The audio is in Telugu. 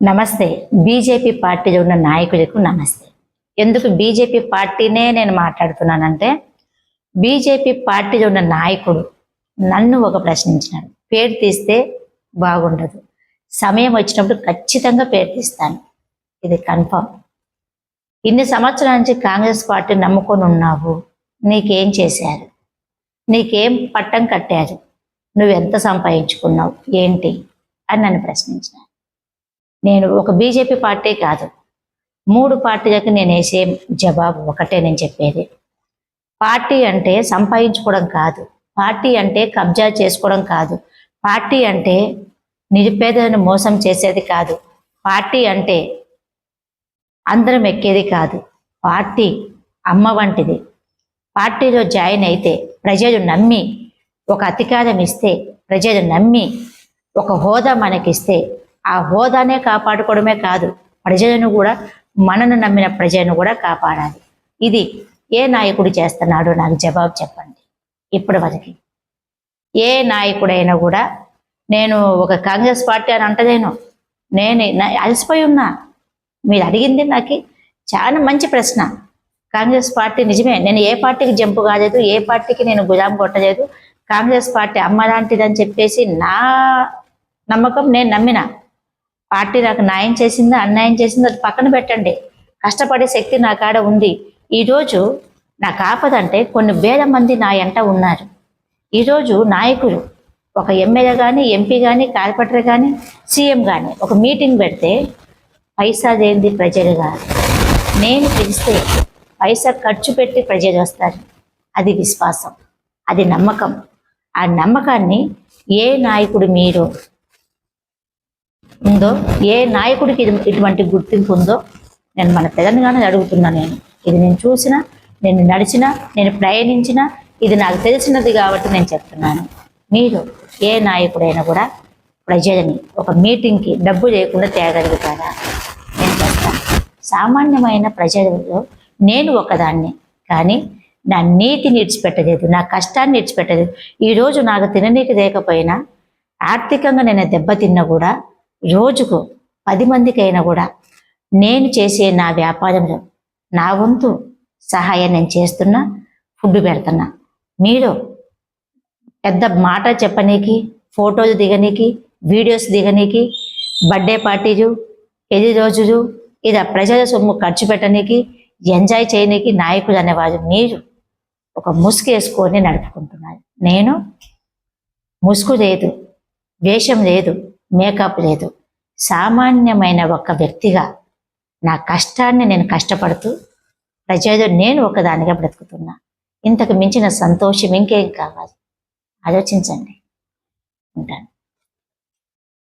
నమస్తే. బీజేపీ పార్టీలో ఉన్న నాయకులకు నమస్తే. ఎందుకు బీజేపీ పార్టీనే నేను మాట్లాడుతున్నానంటే, బీజేపీ పార్టీలో ఉన్న నాయకుడు నన్ను ఒక ప్రశ్నించినాడు. పేరు తీస్తే బాగుండదు. సమయం వచ్చినప్పుడు ఖచ్చితంగా పేరు తీస్తాను. ఇది కన్ఫర్మ్. ఇన్ని సంవత్సరాల నుంచి కాంగ్రెస్ పార్టీ నమ్ముకొని ఉన్నావు. నీకేం చేశారు? నీకేం పట్టం కట్టారు? నువ్వెంత సంపాదించుకున్నావు? ఏంటి అని నన్ను ప్రశ్నించినాను. నేను ఒక బీజేపీ పార్టీ కాదు, 3 పార్టీలకు నేను వేసే జవాబు ఒకటే. నేను చెప్పేది, పార్టీ అంటే సంపాదించుకోవడం కాదు, పార్టీ అంటే కబ్జా చేసుకోవడం కాదు, పార్టీ అంటే నిరుపేదలను మోసం చేసేది కాదు, పార్టీ అంటే అందరం ఎక్కేది కాదు. పార్టీ అమ్మ వంటిది. పార్టీలో జాయిన్ అయితే ప్రజలు నమ్మి ఒక అధికారం ఇస్తే, ప్రజలు నమ్మి ఒక హోదా మనకిస్తే, ఆ హోదానే కాపాడుకోవడమే కాదు, ప్రజలను కూడా, మనను నమ్మిన ప్రజలను కూడా కాపాడాలి. ఇది ఏ నాయకుడు చేస్తున్నాడో నాకు జవాబు చెప్పండి. ఇప్పటి వరకు ఏ నాయకుడైనా కూడా, నేను ఒక కాంగ్రెస్ పార్టీ అని అంటలేను, నేను అలసిపోయి ఉన్నా. మీరు అడిగింది నాకు చాలా మంచి ప్రశ్న. కాంగ్రెస్ పార్టీ నిజమే, నేను ఏ పార్టీకి జంపు కాలేదు, ఏ పార్టీకి నేను గులాం కొట్టలేదు. కాంగ్రెస్ పార్టీ అమ్మ లాంటిదని చెప్పేసి నా నమ్మకం, నేను నమ్మిన పార్టీ నాకు న్యాయం చేసిందా అన్యాయం చేసిందా అది పక్కన పెట్టండి. కష్టపడే శక్తి నా కాడ ఉంది. ఈరోజు నాకు ఆపదంటే కొన్ని వేల మంది నా ఎంట ఉన్నారు. ఈరోజు నాయకులు, ఒక ఎమ్మెల్యే కానీ, ఎంపీ కానీ, కార్పొరేటర్ కానీ, సీఎం కానీ ఒక మీటింగ్ పెడితే పైసా దేంది ప్రజలు కాదు. నేను పిలిస్తే పైసా ఖర్చు పెట్టి ప్రజలు వస్తారు. అది విశ్వాసం, అది నమ్మకం. ఆ నమ్మకాన్ని ఏ నాయకుడు మీరు ఉందో, ఏ నాయకుడికి ఇటువంటి గుర్తింపు ఉందో నేను మన తెలంగాణ అడుగుతున్నాను. ఇది నేను చూసినా, నేను నడిచినా, నేను ప్రయాణించినా, ఇది నాకు తెలిసినది కాబట్టి నేను చెప్తున్నాను. మీరు ఏ నాయకుడైనా కూడా ప్రజలని ఒక మీటింగ్కి డబ్బు లేకుండా తేగలుగుతారా? నేను చెప్తాను. సామాన్యమైన ప్రజలలో నేను ఒకదాన్ని, కానీ నా నీతిని విడిచిపెట్టలేదు, నా కష్టాన్ని విడిచిపెట్టలేదు. ఈరోజు నాకు తిననీకి లేకపోయినా, ఆర్థికంగా నేను దెబ్బతిన్నా కూడా, రోజుకు 10 మందికైనా కూడా నేను చేసే నా వ్యాపారంలో నా వంతు సహాయం నేను చేస్తున్నా, ఫుడ్ పెడుతున్నా. మీరు పెద్ద మాట చెప్పనీకి, ఫోటోలు దిగనీకి, వీడియోస్ దిగనీకి, బర్త్డే పార్టీలు, 10 రోజులు ఇలా ప్రజల సొమ్ము ఖర్చు పెట్టనీకి, ఎంజాయ్ చేయనీకి నాయకులు అనేవారు మీరు ఒక ముసుగు వేసుకొని నడుపుకుంటున్నారు. నేను ముసుగు లేదు, వేషం లేదు, మేకప్ లేదు. సామాన్యమైన ఒక వ్యక్తిగా నా కష్టాన్ని నేను కష్టపడుతూ ప్రజలు నేను ఒకదానిగా బ్రతుకుతున్నా. ఇంతకు మించిన సంతోషం ఇంకేం కావాలి? ఆలోచించండి. ఉంటాను.